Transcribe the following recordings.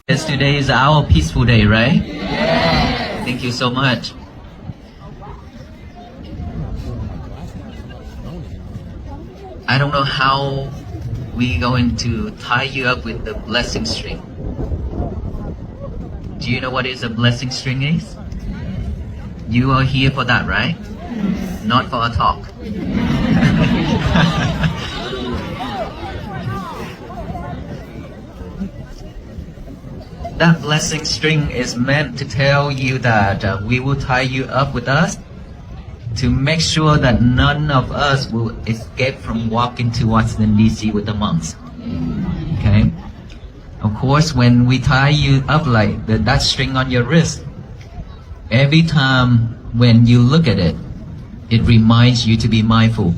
Yes, today is our peaceful day, right? Thank you so much. I don't know how we going to tie you up with the blessing string. Do you know what is a blessing string is? You are here for that, right? Not for a talk. That blessing string is meant to tell you that we will tie you up with us to make sure that none of us will escape from walking to Washington DC with the monks. Okay? Of course, when we tie you up like that string on your wrist, every time when you look at it, it reminds you to be mindful.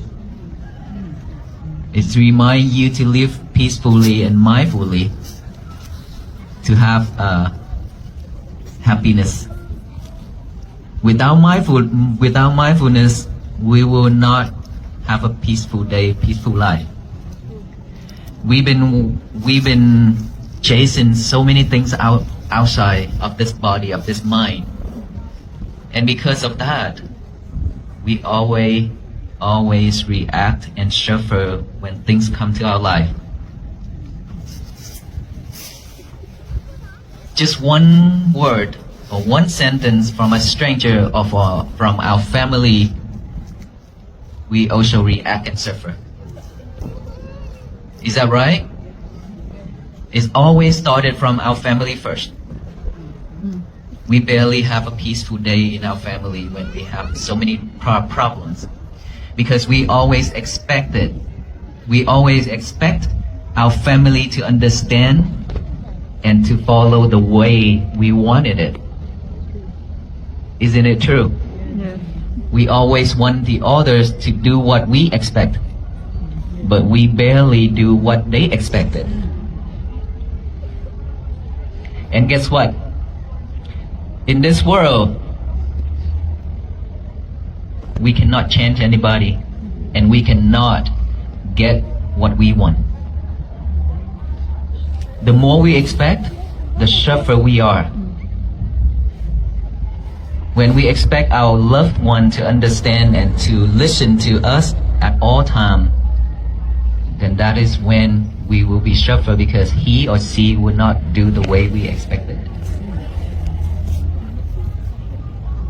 It reminds you to live peacefully and mindfully, to have happiness. Without mindfulness, we will not have a peaceful day, peaceful life. We've been chasing so many things outside of this body, of this mind, and because of that, we always react and suffer when things come to our life. Just one word or one sentence from a stranger or from our family, we also react and suffer. Is that right? It's always started from our family first. We barely have a peaceful day in our family when we have so many problems, because we always expect our family to understand and to follow the way we wanted it. Isn't it true? Yes. We always want the others to do what we expect, but we barely do what they expected. And guess what? In this world, we cannot change anybody, and we cannot get what we want. The more we expect, the suffer we are. When we expect our loved one to understand and to listen to us at all time, then that is when we will be suffer, because he or she will not do the way we expected.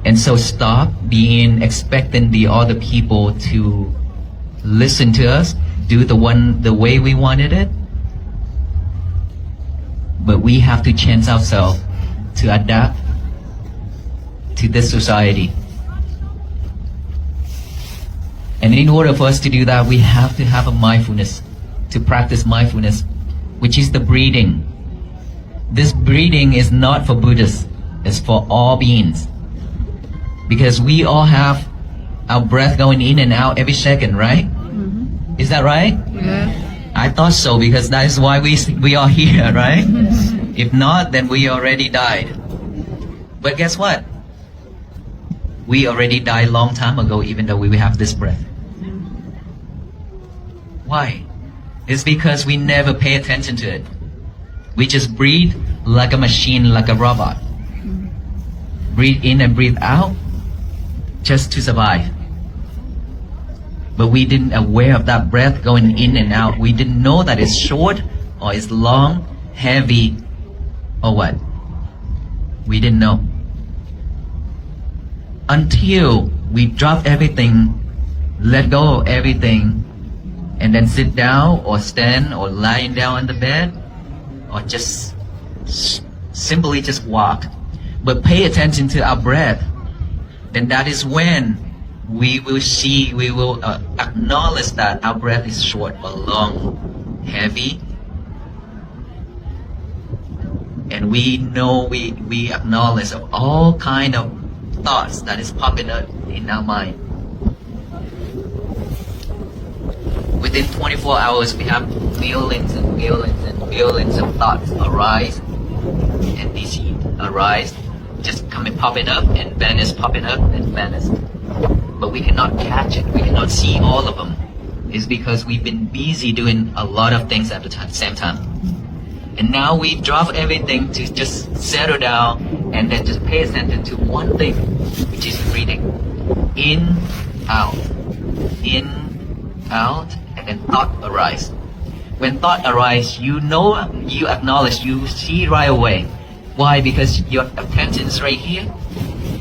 And so stop expecting the other people to listen to us, do the way we wanted it. But we have to change ourselves to adapt to this society. And in order for us to do that, we have to have a mindfulness, to practice mindfulness, which is the breathing. This breathing is not for Buddhists, it's for all beings. Because we all have our breath going in and out every second, right? Mm-hmm. Is that right? Yeah. I thought so, because that is why we are here, right? If not, then we already died. But guess what? We already died a long time ago, even though we have this breath. Why? It's because we never pay attention to it. We just breathe like a machine, like a robot. Breathe in and breathe out just to survive. But we didn't aware of that breath going in and out. We didn't know that it's short or it's long, heavy, or what. We didn't know. Until we drop everything, let go of everything, and then sit down or stand or lying down on the bed, or just simply just walk. But pay attention to our breath. Then that is when we will acknowledge that our breath is short or long, heavy, and we know we acknowledge of all kind of thoughts that is popping up in our mind. Within 24 hours, we have millions and millions and millions of thoughts arise and deceit arise, just coming popping up and vanish, popping up and vanish. But we cannot catch it. We cannot see all of them. It's because we've been busy doing a lot of things at the same time. And now we drop everything to just settle down and then just pay attention to one thing, which is breathing. In, out, in, out, and then thought arise. When thought arise, you know, you acknowledge, you see right away. Why? Because your attention is right here.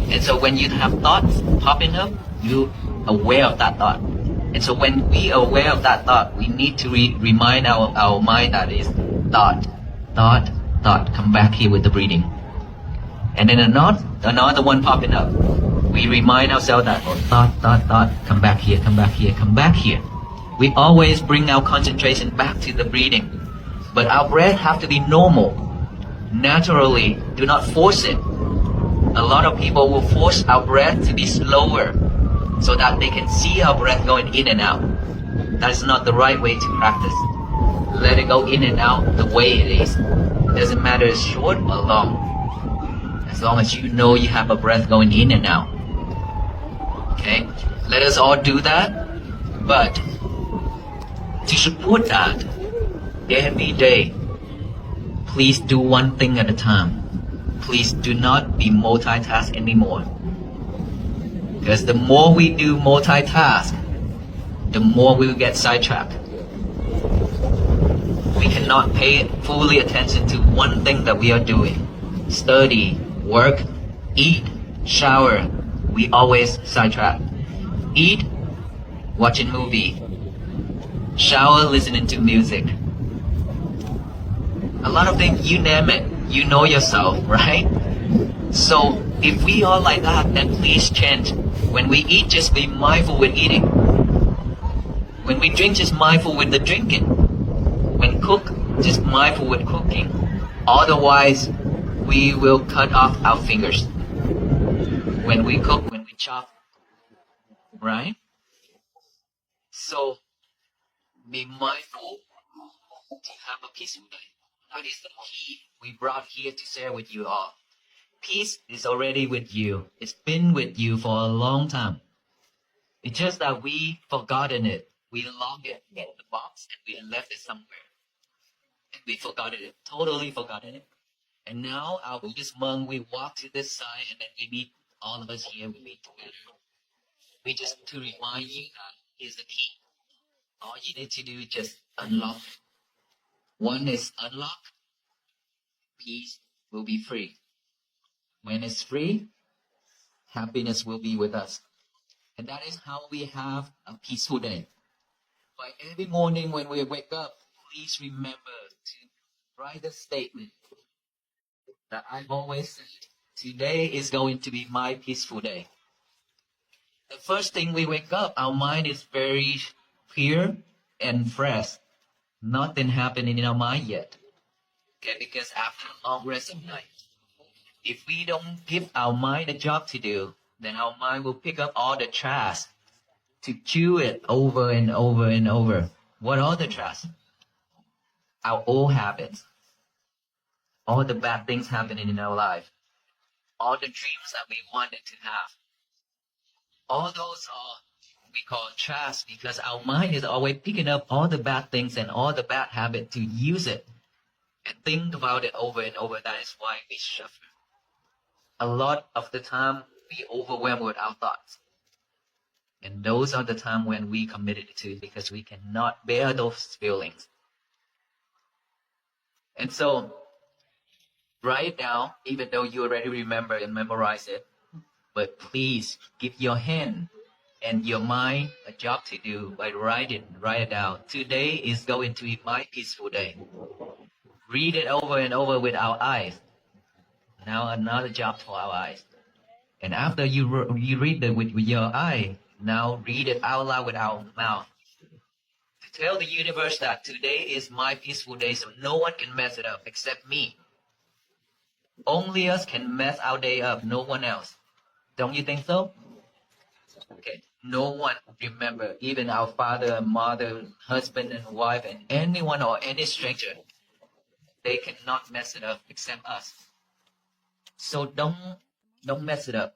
And so when you have thoughts popping up, you aware of that thought. And so when we are aware of that thought, we need to remind our mind that is thought, thought, thought. Come back here with the breathing. And then another one popping up. We remind ourselves that, oh, thought, thought, thought. Come back here, come back here, come back here. We always bring our concentration back to the breathing. But our breath have to be normal. Naturally, do not force it. A lot of people will force our breath to be slower so that they can see our breath going in and out. That is not the right way to practice. Let it go in and out the way it is. It doesn't matter if it's short or long. As long as you know you have a breath going in and out. Okay? Let us all do that. But to support that, every day, please do one thing at a time. Please do not be multitask anymore. Because the more we do multitask, the more we will get sidetracked. We cannot pay fully attention to one thing that we are doing. Study, work, eat, shower. We always sidetrack. Eat, watching movie. Shower, listening to music. A lot of things, you name it. You know yourself, right? So if we are like that, then please change. When we eat, just be mindful with eating. When we drink, just mindful with the drinking. When cook, just mindful with cooking. Otherwise, we will cut off our fingers. When we cook, when we chop, right? So be mindful to have a peaceful day. That is the key we brought here to share with you all. Peace is already with you. It's been with you for a long time. It's just that we forgotten it. We locked it in the box and we left it somewhere. And we forgot it, totally forgotten it. And now our Buddhist monk, we walk to this side and then we meet, all of us here, we meet together. We just to remind you that is the key. All you need to do is just unlock. One is unlock, peace will be free. When it's free, happiness will be with us. And that is how we have a peaceful day. By every morning when we wake up, please remember to write a statement that I've always said. Today is going to be my peaceful day. The first thing we wake up, our mind is very clear and fresh. Nothing happening in our mind yet. Okay, because after a long rest of night, if we don't give our mind a job to do, then our mind will pick up all the trash to chew it over and over and over. What are the trash? Our old habits. All the bad things happening in our life. All the dreams that we wanted to have. All those are we call trash because our mind is always picking up all the bad things and all the bad habits to use it and think about it over and over. That is why we suffer. A lot of the time, we overwhelmed with our thoughts. And those are the time when we committed to it because we cannot bear those feelings. And so, write it down, even though you already remember and memorize it. But please give your hand and your mind a job to do by write it down. Today is going to be my peaceful day. Read it over and over with our eyes. Now another job for our eyes. And after you read it with your eye, now read it out loud with our mouth. To tell the universe that today is my peaceful day, so no one can mess it up except me. Only us can mess our day up, no one else. Don't you think so? Okay. No one, remember, even our father and mother, husband and wife, and anyone or any stranger, they cannot mess it up except us. So don't mess it up.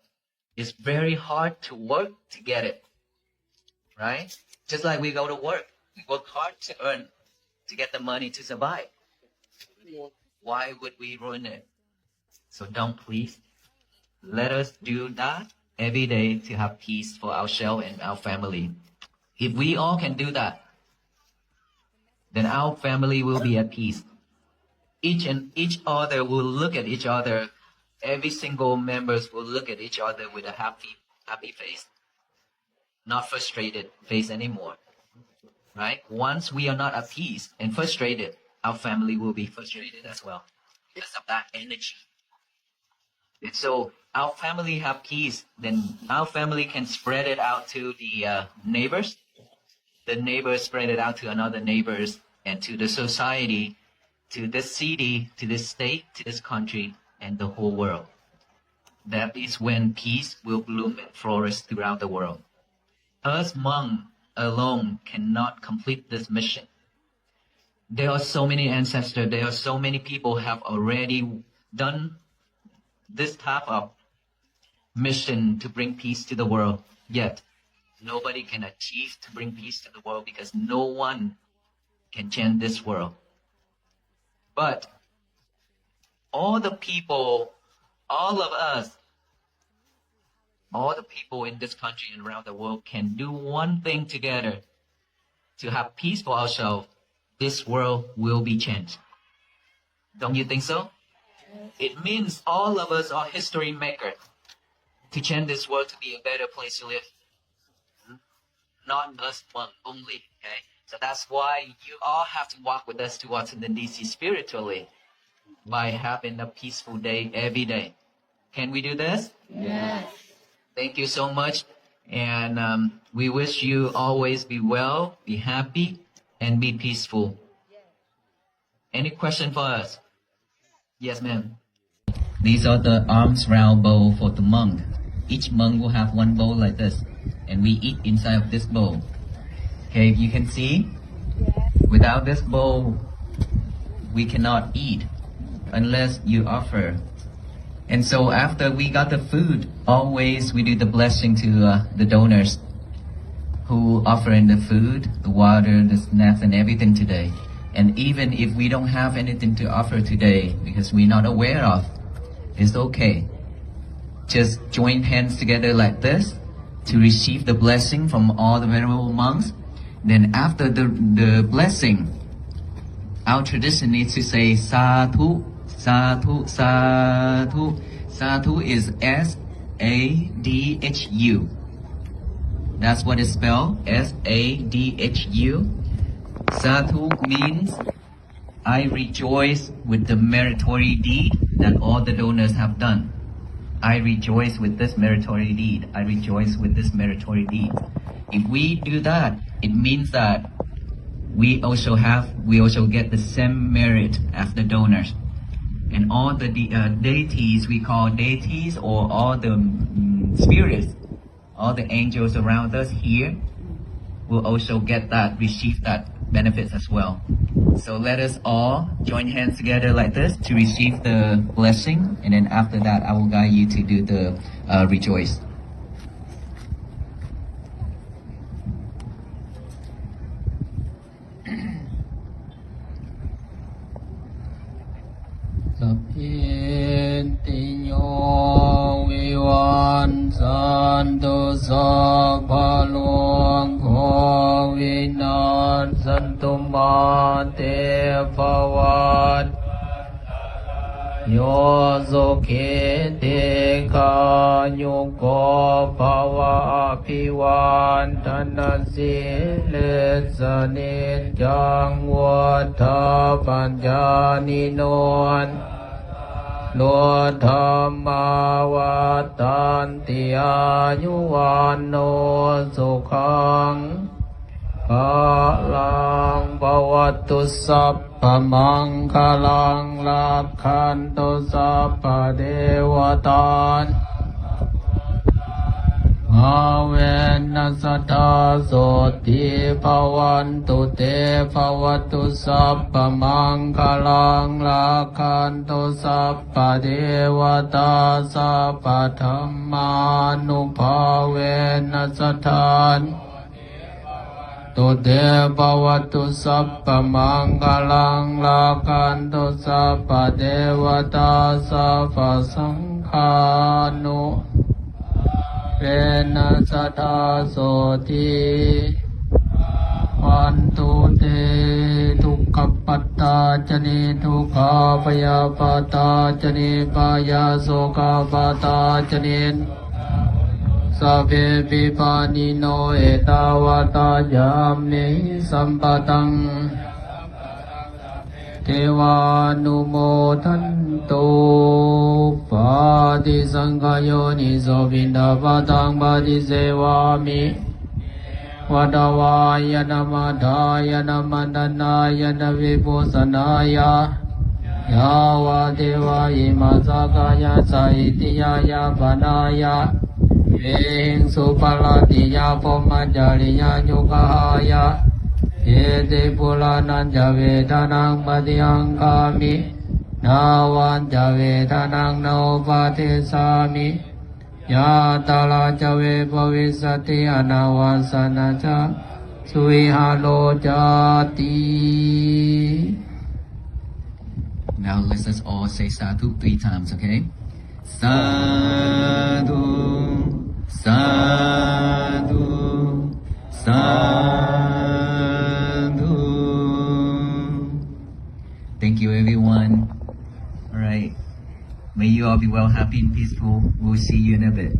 It's very hard to work to get it. Right? Just like we go to work. We work hard to earn, to get the money to survive. Why would we ruin it? So don't please. Let us do that every day to have peace for ourselves and our family. If we all can do that, then our family will be at peace. Each other will look at each other. Every single members will look at each other with a happy face, not frustrated face anymore. Right? Once we are not at peace and frustrated, our family will be frustrated as well because of that energy. And so our family have peace, then our family can spread it out to the neighbors. The neighbors spread it out to another neighbors and to the society, to this city, to this state, to this country, and the whole world. That is when peace will bloom and flourish throughout the world. Us monks alone cannot complete this mission. There are so many ancestors, there are so many people have already done this type of mission to bring peace to the world. Yet, nobody can achieve to bring peace to the world because no one can change this world. But all the people, all of us, all the people in this country and around the world can do one thing together to have peace for ourselves. This world will be changed. Don't you think so? It means all of us are history makers to change this world to be a better place to live. Not us one only, okay? So that's why you all have to walk with us to Washington, D.C. spiritually by having a peaceful day every day. Can we do this? Yes. Thank you so much. And we wish you always be well, be happy, and be peaceful. Any question for us? Yes, ma'am. These are the arms round bowl for the monk. Each monk will have one bowl like this, and we eat inside of this bowl. Okay, you can see, without this bowl, we cannot eat unless you offer. And so after we got the food, always we do the blessing to the donors who offer in the food, the water, the snacks, and everything today. And even if we don't have anything to offer today because we're not aware of, it's okay. Just join hands together like this to receive the blessing from all the venerable monks. Then after the blessing, our tradition needs to say Sadhu, Sadhu, Sadhu. Sadhu is S-A-D-H-U. That's what it's spelled, S-A-D-H-U. Sadhu means I rejoice with the meritorious deed that all the donors have done. I rejoice with this meritorious deed. I rejoice with this meritorious deed. If we do that, it means that we also get the same merit as the donors. And all the deities, we call deities, or all the spirits, all the angels around us here will also get that, receive that benefits as well. So let us all join hands together like this to receive the blessing, and then after that I will guide you to do the rejoice. Sapintiyo vivan santu sabhalong ko vinan santu mate bhavat yo sukhe deka yuko bhava apivan tanasile sanit jang vata panjani non Lo dhamma vatanti ayuvanno sukhang Palang bhavatu sabba manghalang lakhantu sabba devatan Avena sattha soti bhavantu te bhavatu sabba manghalang lakhantu sabba devata sabba dhammanubhavena satthan ตุเตภวตุสัพพมังคลังลาคันตุสัพพเทวตาสัพพสังฆานุเรนะสัทธาโสติวันตุเตทุกขปัตตาจเนทุกขาปยาปตาจเนปายาโสกาปตาจเนสัพเพปิปานิโนเอตาวาตายามเนสัมปตังเทวานุโมทันตุปาติสังฆโยนิโสวินดาปตังปาติเสวามิวัดวายนามาดายนามันดนายนาวิปุสนายายาวาเทวาอิมาสกายาสาอิติยายาปนายาเวหิงสุปลาติยาปมัจจาริยาโยกายาเอเตปุลานันจเวทานังปฏิยังกามินาวันจเวทานังโนปะเทสามิยาตาลาจเวปวิสติอนาวันสนาจาสุวิหาโลจาติ Now let's us all say sadhu 3 times, okay? Sadhu, sadhu, sadhu. Thank you, everyone. All right. May you all be well, happy, and peaceful. We'll see you in a bit.